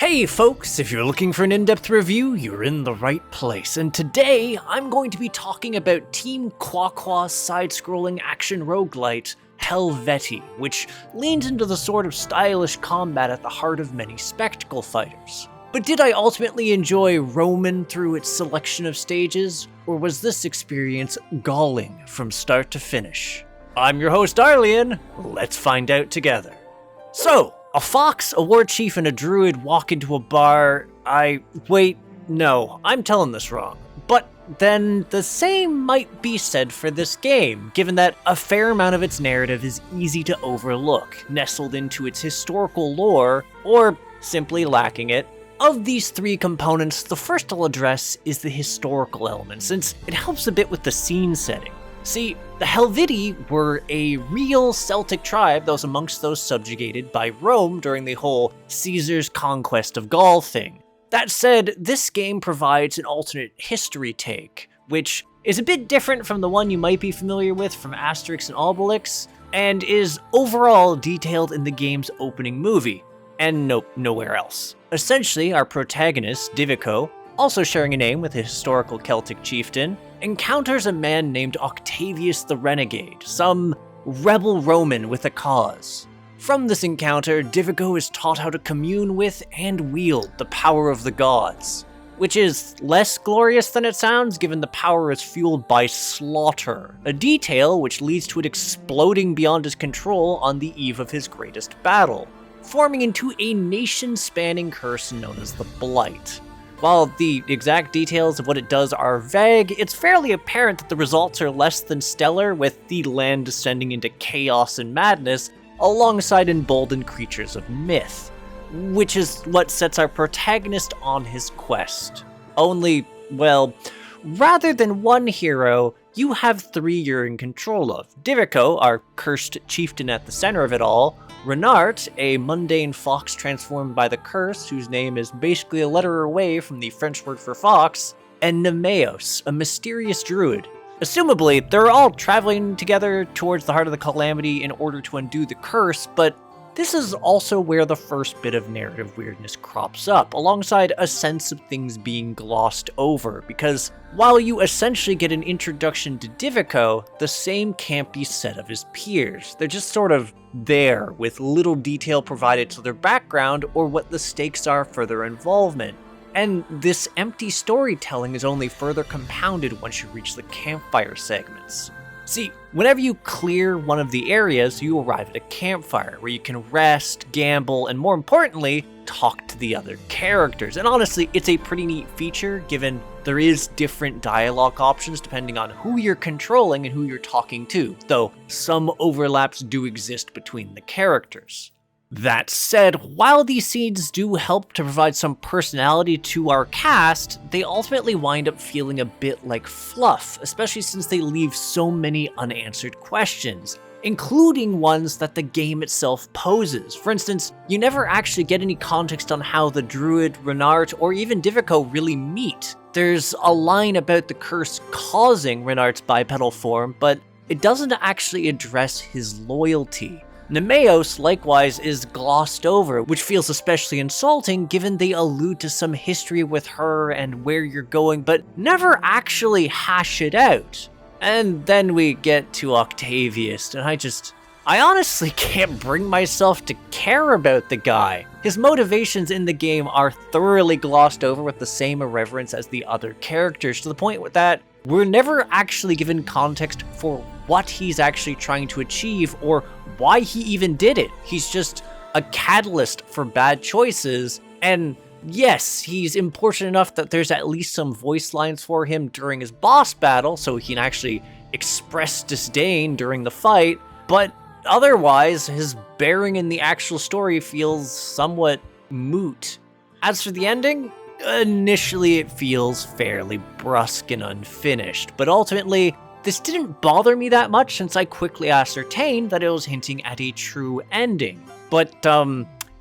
Hey folks, if you're looking for an in-depth review, you're in the right place, and today I'm going to be talking about Team KwaKwa's side-scrolling action roguelite, Helvetii, which leans into the sort of stylish combat at the heart of many spectacle fighters. But did I ultimately enjoy roaming through its selection of stages, or was this experience galling from start to finish? I'm your host Arlyeon, let's find out together. So, a fox, a war chief, and a druid walk into a bar. No, I'm telling this wrong. But then the same might be said for this game, given that a fair amount of its narrative is easy to overlook, nestled into its historical lore, or simply lacking it. Of these three components, the first I'll address is the historical element, since it helps a bit with the scene setting. See, the Helvetii were a real Celtic tribe that was amongst those subjugated by Rome during the whole Caesar's conquest of Gaul thing. That said, this game provides an alternate history take, which is a bit different from the one you might be familiar with from Asterix and Obelix, and is overall detailed in the game's opening movie, and nowhere else. Essentially, our protagonist, Divico, also sharing a name with a historical Celtic chieftain, encounters a man named Octavius the Renegade, some rebel Roman with a cause. From this encounter, Divico is taught how to commune with and wield the power of the gods, which is less glorious than it sounds given the power is fueled by slaughter, a detail which leads to it exploding beyond his control on the eve of his greatest battle, forming into a nation-spanning curse known as the Blight. While the exact details of what it does are vague, it's fairly apparent that the results are less than stellar, with the land descending into chaos and madness alongside emboldened creatures of myth, which is what sets our protagonist on his quest. Only, well, rather than one hero, you have three you're in control of. Divico, our cursed chieftain at the center of it all, Renart, a mundane fox transformed by the curse, whose name is basically a letter away from the French word for fox, and Nemeos, a mysterious druid. Assumably, they're all traveling together towards the heart of the calamity in order to undo the curse, but this is also where the first bit of narrative weirdness crops up, alongside a sense of things being glossed over, because while you essentially get an introduction to Divico, the same can't be said of his peers. They're just sort of there, with little detail provided to their background or what the stakes are for their involvement. And this empty storytelling is only further compounded once you reach the campfire segments. See, whenever you clear one of the areas, you arrive at a campfire where you can rest, gamble, and more importantly, talk to the other characters. And honestly, it's a pretty neat feature given there is different dialogue options depending on who you're controlling and who you're talking to, though some overlaps do exist between the characters. That said, while these scenes do help to provide some personality to our cast, they ultimately wind up feeling a bit like fluff, especially since they leave so many unanswered questions, including ones that the game itself poses. For instance, you never actually get any context on how the druid, Renart, or even Divico really meet. There's a line about the curse causing Renart's bipedal form, but it doesn't actually address his loyalty. Nemeos, likewise, is glossed over, which feels especially insulting given they allude to some history with her and where you're going, but never actually hash it out. And then we get to Octavius, and I honestly can't bring myself to care about the guy. His motivations in the game are thoroughly glossed over with the same irreverence as the other characters, to the point that we're never actually given context for what he's actually trying to achieve or why he even did it. He's just a catalyst for bad choices, and yes, he's important enough that there's at least some voice lines for him during his boss battle, so he can actually express disdain during the fight, but otherwise, his bearing in the actual story feels somewhat moot. As for the ending, initially it feels fairly brusque and unfinished, but ultimately, this didn't bother me that much since I quickly ascertained that it was hinting at a true ending. But,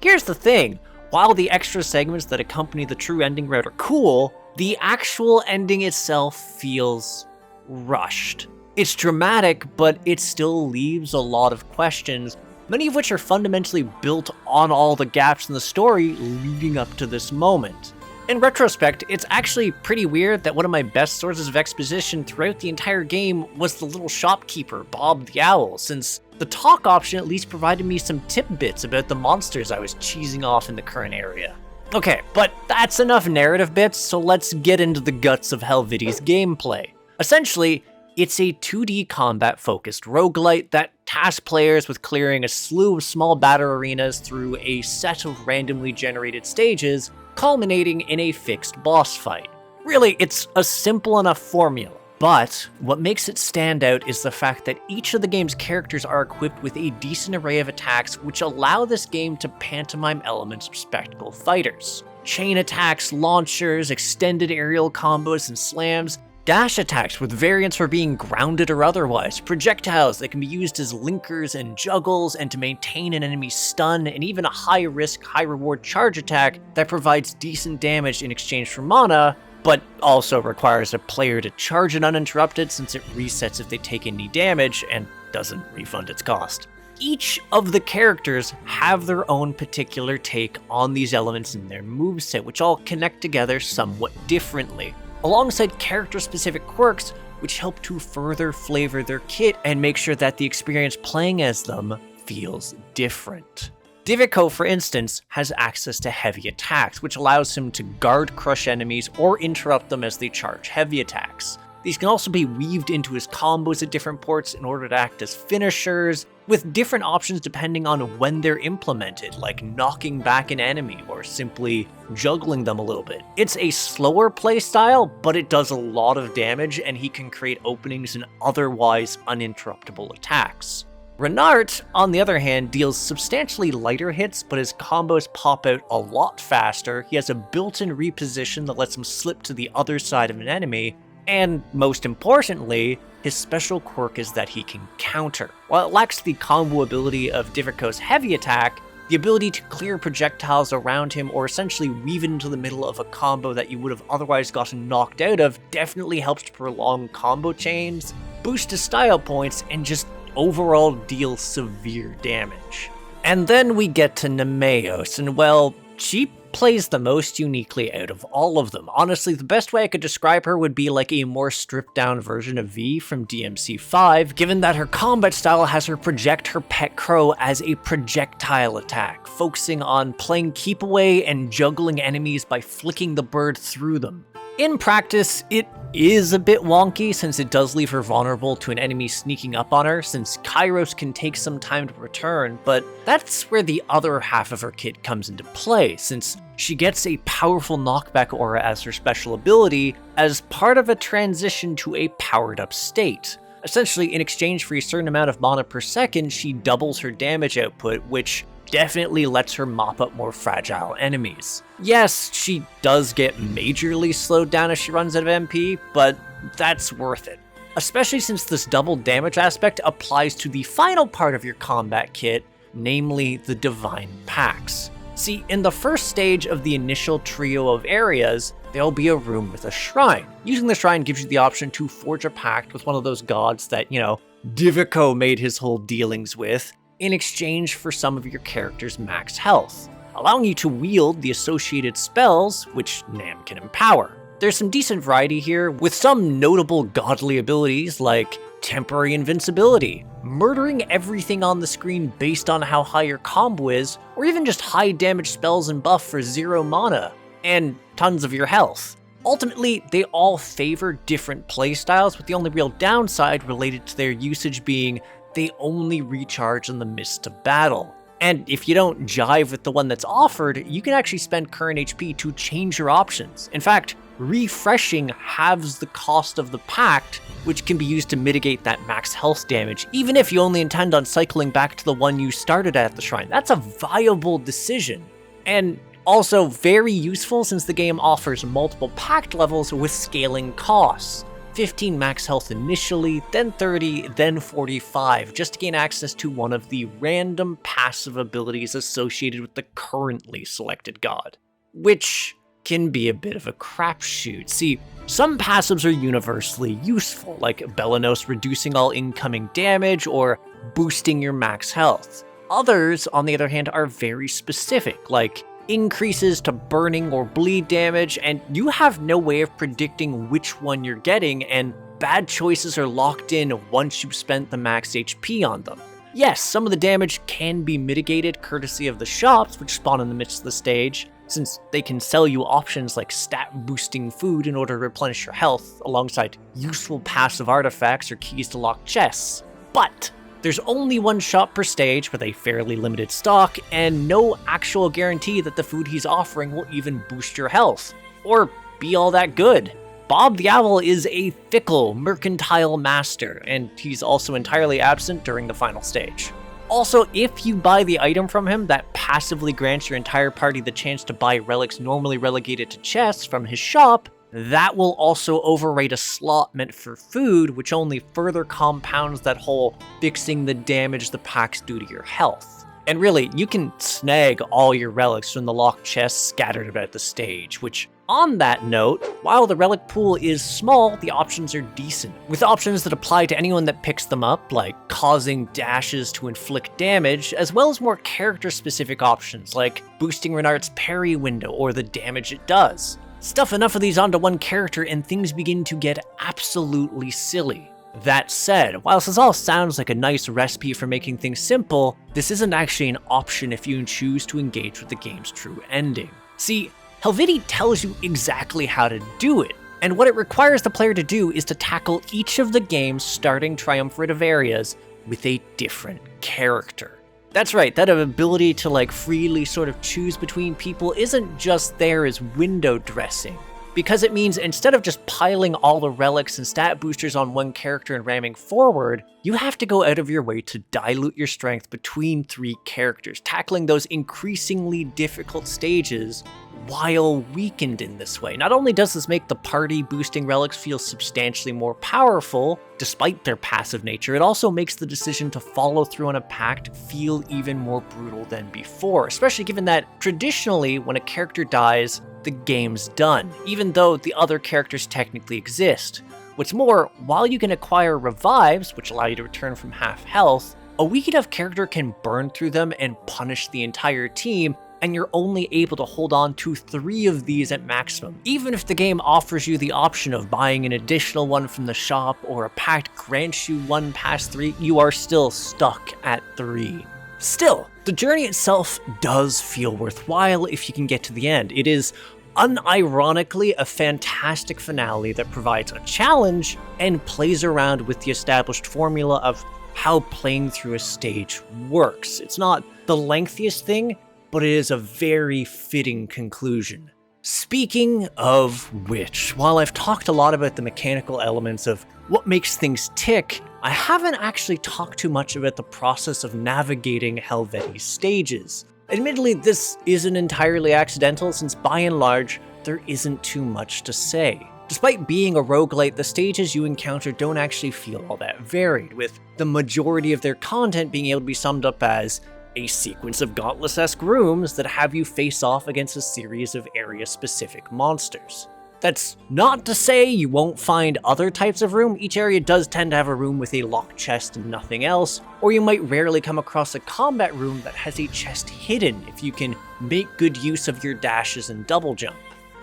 here's the thing. While the extra segments that accompany the true ending route are cool, the actual ending itself feels rushed. It's dramatic, but it still leaves a lot of questions, many of which are fundamentally built on all the gaps in the story leading up to this moment. In retrospect, it's actually pretty weird that one of my best sources of exposition throughout the entire game was the little shopkeeper, Bob the Owl, since the talk option at least provided me some tidbits about the monsters I was cheesing off in the current area. Okay, but that's enough narrative bits, so let's get into the guts of Helvetie's gameplay. Essentially, it's a 2D combat-focused roguelite that tasks players with clearing a slew of small battle arenas through a set of randomly generated stages, culminating in a fixed boss fight. Really, it's a simple enough formula, but what makes it stand out is the fact that each of the game's characters are equipped with a decent array of attacks which allow this game to pantomime elements of spectacle fighters. Chain attacks, launchers, extended aerial combos and slams, dash attacks with variants for being grounded or otherwise, projectiles that can be used as linkers and juggles and to maintain an enemy's stun, and even a high-risk, high-reward charge attack that provides decent damage in exchange for mana, but also requires a player to charge it uninterrupted since it resets if they take any damage and doesn't refund its cost. Each of the characters have their own particular take on these elements in their moveset, which all connect together somewhat differently, alongside character-specific quirks which help to further flavor their kit and make sure that the experience playing as them feels different. Divico, for instance, has access to heavy attacks, which allows him to guard crush enemies or interrupt them as they charge heavy attacks. These can also be weaved into his combos at different ports in order to act as finishers, with different options depending on when they're implemented, like knocking back an enemy or simply juggling them a little bit. It's a slower playstyle, but it does a lot of damage, and he can create openings in otherwise uninterruptible attacks. Renart, on the other hand, deals substantially lighter hits, but his combos pop out a lot faster. He has a built-in reposition that lets him slip to the other side of an enemy, and most importantly, his special quirk is that he can counter. While it lacks the combo ability of Divico's heavy attack, the ability to clear projectiles around him or essentially weave into the middle of a combo that you would have otherwise gotten knocked out of definitely helps to prolong combo chains, boost his style points, and just overall deal severe damage. And then we get to Nemeos, and well, she plays the most uniquely out of all of them. Honestly, the best way I could describe her would be like a more stripped down version of V from DMC5, given that her combat style has her project her pet crow as a projectile attack, focusing on playing keep away and juggling enemies by flicking the bird through them. In practice, it is a bit wonky since it does leave her vulnerable to an enemy sneaking up on her, since Kairos can take some time to return, but that's where the other half of her kit comes into play, since she gets a powerful knockback aura as her special ability as part of a transition to a powered up state. Essentially, in exchange for a certain amount of mana per second, she doubles her damage output, which definitely lets her mop up more fragile enemies. Yes, she does get majorly slowed down as she runs out of MP, but that's worth it. Especially since this double damage aspect applies to the final part of your combat kit, namely the Divine Pacts. See, in the first stage of the initial trio of areas, there'll be a room with a shrine. Using the shrine gives you the option to forge a pact with one of those gods that, Divico made his whole dealings with, in exchange for some of your character's max health, allowing you to wield the associated spells, which Nam can empower. There's some decent variety here, with some notable godly abilities like temporary invincibility, murdering everything on the screen based on how high your combo is, or even just high damage spells and buff for 0 mana, and tons of your health. Ultimately, they all favor different playstyles, with the only real downside related to their usage being they only recharge in the midst of battle. And if you don't jive with the one that's offered, you can actually spend current HP to change your options. In fact, refreshing halves the cost of the pact, which can be used to mitigate that max health damage, even if you only intend on cycling back to the one you started at the shrine. That's a viable decision. And also very useful since the game offers multiple pact levels with scaling costs. 15 max health initially, then 30, then 45, just to gain access to one of the random passive abilities associated with the currently selected god, which can be a bit of a crapshoot. See, some passives are universally useful, like Belenos reducing all incoming damage or boosting your max health. Others, on the other hand, are very specific, like increases to burning or bleed damage, and you have no way of predicting which one you're getting, and bad choices are locked in once you've spent the max HP on them. Yes, some of the damage can be mitigated courtesy of the shops, which spawn in the midst of the stage, since they can sell you options like stat-boosting food in order to replenish your health, alongside useful passive artifacts or keys to lock chests. But there's only one shop per stage with a fairly limited stock, and no actual guarantee that the food he's offering will even boost your health, or be all that good. Bob the Owl is a fickle, mercantile master, and he's also entirely absent during the final stage. Also, if you buy the item from him that passively grants your entire party the chance to buy relics normally relegated to chests from his shop, that will also overrate a slot meant for food, which only further compounds that whole fixing the damage the packs do to your health. And really, you can snag all your relics from the locked chests scattered about the stage, which, on that note, while the relic pool is small, the options are decent, with options that apply to anyone that picks them up, like causing dashes to inflict damage, as well as more character-specific options, like boosting Renard's parry window or the damage it does. Stuff enough of these onto one character and things begin to get absolutely silly. That said, whilst this all sounds like a nice recipe for making things simple, this isn't actually an option if you choose to engage with the game's true ending. See, Helvetii tells you exactly how to do it, and what it requires the player to do is to tackle each of the game's starting triumvirate areas with a different character. That's right, that ability to freely sort of choose between people isn't just there as window dressing, because it means instead of just piling all the relics and stat boosters on one character and ramming forward, you have to go out of your way to dilute your strength between 3 characters, tackling those increasingly difficult stages while weakened in this way. Not only does this make the party boosting relics feel substantially more powerful, despite their passive nature, it also makes the decision to follow through on a pact feel even more brutal than before, especially given that traditionally when a character dies, the game's done, even though the other characters technically exist. What's more, while you can acquire revives, which allow you to return from half health, a weak enough character can burn through them and punish the entire team, and you're only able to hold on to 3 of these at maximum. Even if the game offers you the option of buying an additional one from the shop, or a pact grants you 1 past 3, you are still stuck at 3. Still, the journey itself does feel worthwhile if you can get to the end. It is unironically a fantastic finale that provides a challenge and plays around with the established formula of how playing through a stage works. It's not the lengthiest thing, but it is a very fitting conclusion. Speaking of which, while I've talked a lot about the mechanical elements of what makes things tick, I haven't actually talked too much about the process of navigating Helvetii's stages. Admittedly, this isn't entirely accidental, since by and large, there isn't too much to say. Despite being a roguelite, the stages you encounter don't actually feel all that varied, with the majority of their content being able to be summed up as a sequence of Gauntlet-esque rooms that have you face off against a series of area-specific monsters. That's not to say you won't find other types of room. Each area does tend to have a room with a locked chest and nothing else, or you might rarely come across a combat room that has a chest hidden if you can make good use of your dashes and double jump.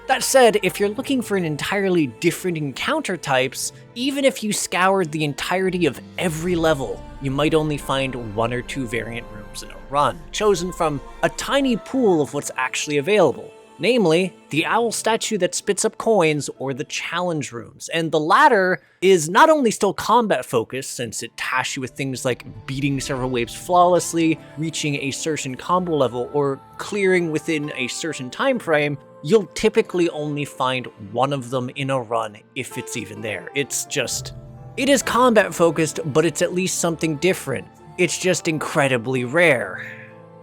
That said, if you're looking for an entirely different encounter types, even if you scoured the entirety of every level, you might only find 1 or 2 variant rooms in a run, chosen from a tiny pool of what's actually available. Namely, the owl statue that spits up coins, or the challenge rooms. And the latter is not only still combat focused, since it tasks you with things like beating several waves flawlessly, reaching a certain combo level, or clearing within a certain time frame, you'll typically only find 1 of them in a run, if it's even there. It is combat focused, but it's at least something different. It's just incredibly rare.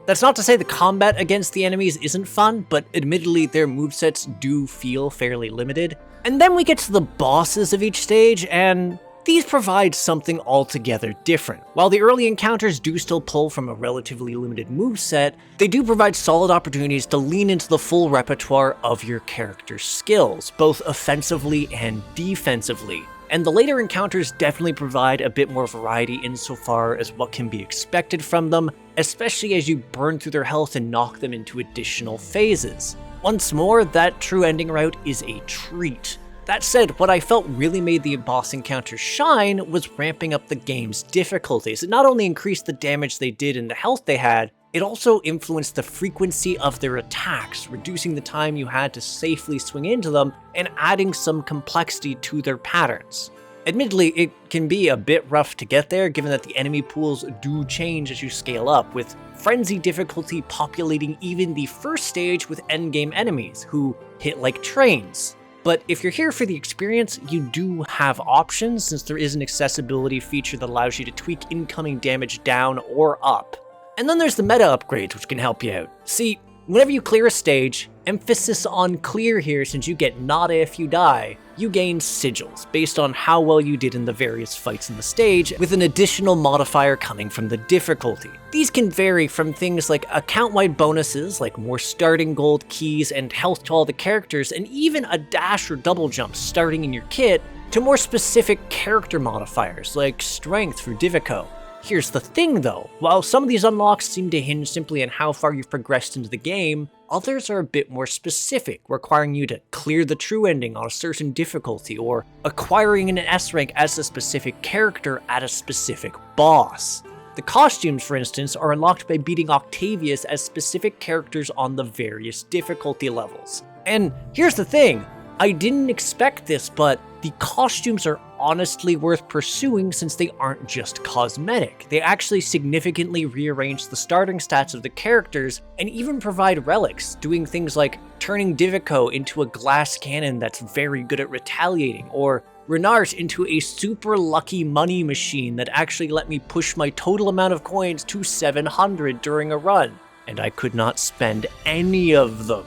That's not to say the combat against the enemies isn't fun, but admittedly their movesets do feel fairly limited. And then we get to the bosses of each stage, and these provide something altogether different. While the early encounters do still pull from a relatively limited moveset, they do provide solid opportunities to lean into the full repertoire of your character's skills, both offensively and defensively. And the later encounters definitely provide a bit more variety insofar as what can be expected from them, especially as you burn through their health and knock them into additional phases. Once more, that true ending route is a treat. That said, what I felt really made the boss encounters shine was ramping up the game's difficulties. It not only increased the damage they did and the health they had, it also influenced the frequency of their attacks, reducing the time you had to safely swing into them and adding some complexity to their patterns. Admittedly, it can be a bit rough to get there given that the enemy pools do change as you scale up, with Frenzy difficulty populating even the first stage with endgame enemies who hit like trains. But if you're here for the experience, you do have options since there is an accessibility feature that allows you to tweak incoming damage down or up. And then there's the meta upgrades, which can help you out. See, whenever you clear a stage, emphasis on clear here since you get nada if you die, you gain sigils based on how well you did in the various fights in the stage, with an additional modifier coming from the difficulty. These can vary from things like account-wide bonuses, like more starting gold keys and health to all the characters, and even a dash or double jump starting in your kit, to more specific character modifiers, like strength for Divico. Here's the thing though, while some of these unlocks seem to hinge simply on how far you've progressed into the game, others are a bit more specific, requiring you to clear the true ending on a certain difficulty, or acquiring an S rank as a specific character at a specific boss. The costumes, for instance, are unlocked by beating Octavius as specific characters on the various difficulty levels. And here's the thing, I didn't expect this, but the costumes are honestly worth pursuing since they aren't just cosmetic. They actually significantly rearrange the starting stats of the characters and even provide relics, doing things like turning Divico into a glass cannon that's very good at retaliating, or Renard into a super lucky money machine that actually let me push my total amount of coins to 700 during a run, and I could not spend any of them.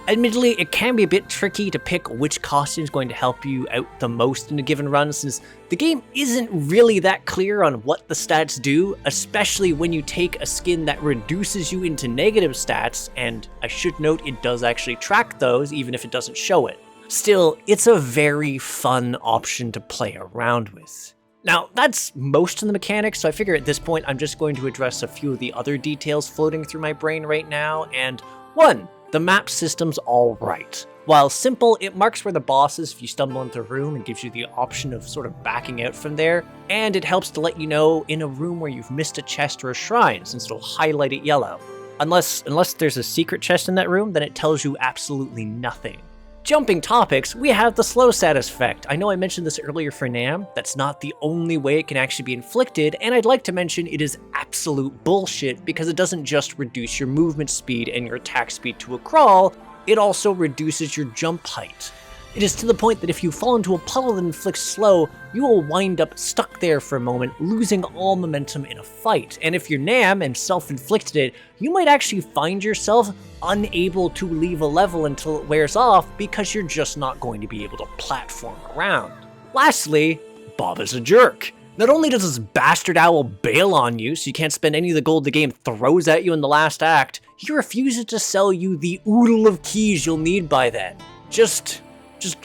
Admittedly, it can be a bit tricky to pick which costume is going to help you out the most in a given run, since the game isn't really that clear on what the stats do, especially when you take a skin that reduces you into negative stats, and I should note it does actually track those even if it doesn't show it. Still, it's a very fun option to play around with. Now, that's most of the mechanics, so I figure at this point I'm just going to address a few of the other details floating through my brain right now, and 1. The map system's alright. While simple, it marks where the boss is if you stumble into a room and gives you the option of sort of backing out from there, and it helps to let you know in a room where you've missed a chest or a shrine since it'll highlight it yellow. Unless there's a secret chest in that room, then it tells you absolutely nothing. Jumping topics, we have the slow status effect. I know I mentioned this earlier for Nam, that's not the only way it can actually be inflicted, and I'd like to mention it is absolute bullshit because it doesn't just reduce your movement speed and your attack speed to a crawl, it also reduces your jump height. It is to the point that if you fall into a puddle that inflicts slow, you will wind up stuck there for a moment, losing all momentum in a fight. And if you're Nam and self-inflicted it, you might actually find yourself unable to leave a level until it wears off because you're just not going to be able to platform around. Lastly, Bob is a jerk. Not only does this bastard owl bail on you so you can't spend any of the gold the game throws at you in the last act, he refuses to sell you the oodle of keys you'll need by then. Just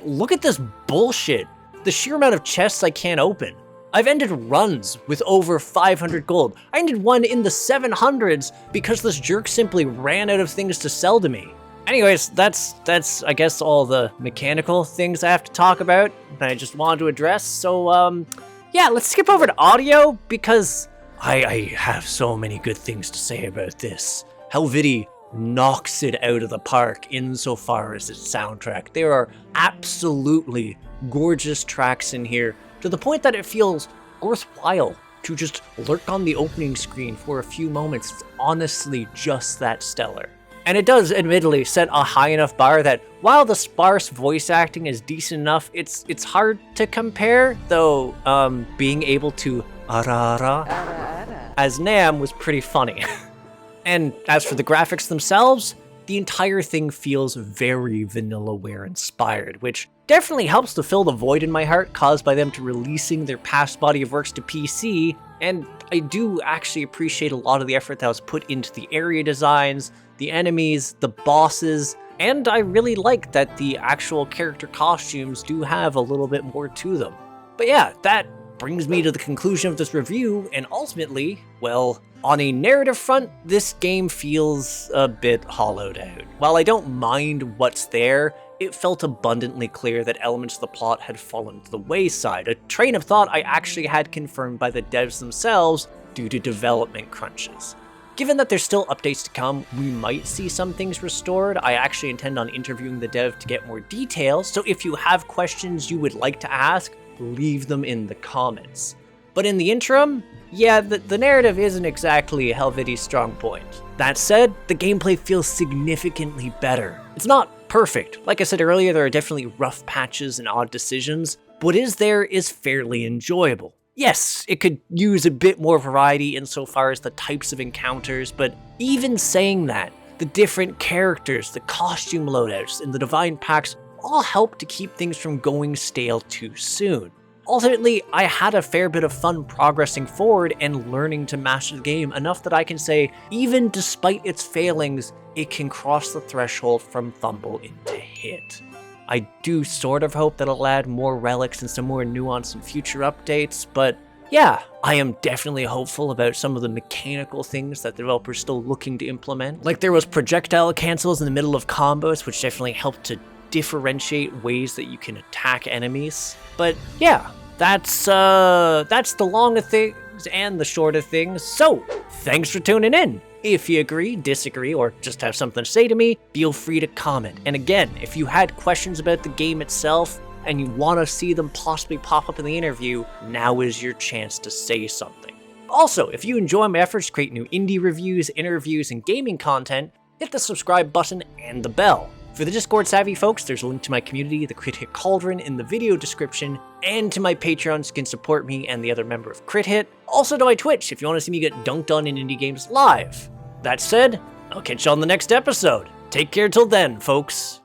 look at this bullshit. The sheer amount of chests I can't open. I've ended runs with over 500 gold. I ended one in the 700s because this jerk simply ran out of things to sell to me. Anyways, that's I guess all the mechanical things I have to talk about that I just wanted to address. So yeah, let's skip over to audio because I have so many good things to say about this. Helvetii knocks it out of the park insofar as its soundtrack. There are absolutely gorgeous tracks in here, to the point that it feels worthwhile to just lurk on the opening screen for a few moments. It's honestly just that stellar. And it does admittedly set a high enough bar that while the sparse voice acting is decent enough, it's hard to compare, though being able to arara as Nam was pretty funny. And as for the graphics themselves, the entire thing feels very Vanillaware inspired, which definitely helps to fill the void in my heart caused by them to releasing their past body of works to PC, and I do actually appreciate a lot of the effort that was put into the area designs, the enemies, the bosses, and I really like that the actual character costumes do have a little bit more to them. But yeah, that brings me to the conclusion of this review, and ultimately, well, on a narrative front, this game feels a bit hollowed out. While I don't mind what's there, it felt abundantly clear that elements of the plot had fallen to the wayside, a train of thought I actually had confirmed by the devs themselves due to development crunches. Given that there's still updates to come, we might see some things restored. I actually intend on interviewing the dev to get more details, so if you have questions you would like to ask, leave them in the comments. But in the interim, yeah, the narrative isn't exactly Helvetie's strong point. That said, the gameplay feels significantly better. It's not perfect. Like I said earlier, there are definitely rough patches and odd decisions, but what is there is fairly enjoyable. Yes, it could use a bit more variety insofar as the types of encounters, but even saying that, the different characters, the costume loadouts, and the divine packs all help to keep things from going stale too soon. Ultimately, I had a fair bit of fun progressing forward and learning to master the game enough that I can say, even despite its failings, it can cross the threshold from fumble into hit. I do sort of hope that it'll add more relics and some more nuance in future updates, but yeah, I am definitely hopeful about some of the mechanical things that the developer's still looking to implement. Like there was projectile cancels in the middle of combos, which definitely helped to differentiate ways that you can attack enemies. But yeah, that's the long of things and the short of things. So, thanks for tuning in. If you agree, disagree, or just have something to say to me, feel free to comment. And again, if you had questions about the game itself and you want to see them possibly pop up in the interview, now is your chance to say something. Also, if you enjoy my efforts to create new indie reviews, interviews, and gaming content, hit the subscribe button and the bell. For the Discord savvy folks, there's a link to my community, the Crit Hit Cauldron, in the video description, and to my Patreon so you can support me and the other member of Crit Hit. Also to my Twitch if you want to see me get dunked on in indie games live. That said, I'll catch you on the next episode. Take care till then, folks.